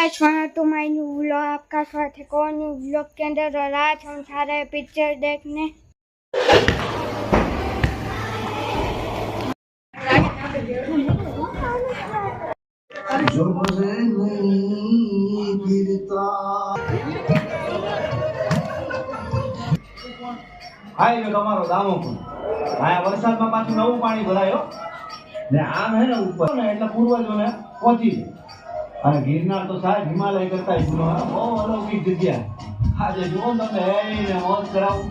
स्वागत to my new vlog. आपका स्वागत है कौन न्यू व्लॉग के अंदर। और आज हम जा रहे हैं पिक्चर देखने। હાઈ લો તમારો દામો પણ આ વરસાદમાં પાછું નવું પાણી ભરાયો ને આમ હે ને ઉપર ને એટલે પૂર્વજોને પહોંચી જાય. અને ગિરનાર તો સાહેબ હિમાલય કરતા બહુ અલૌકિક જગ્યા. આજે જુઓ તમે એને મોજ કરાવું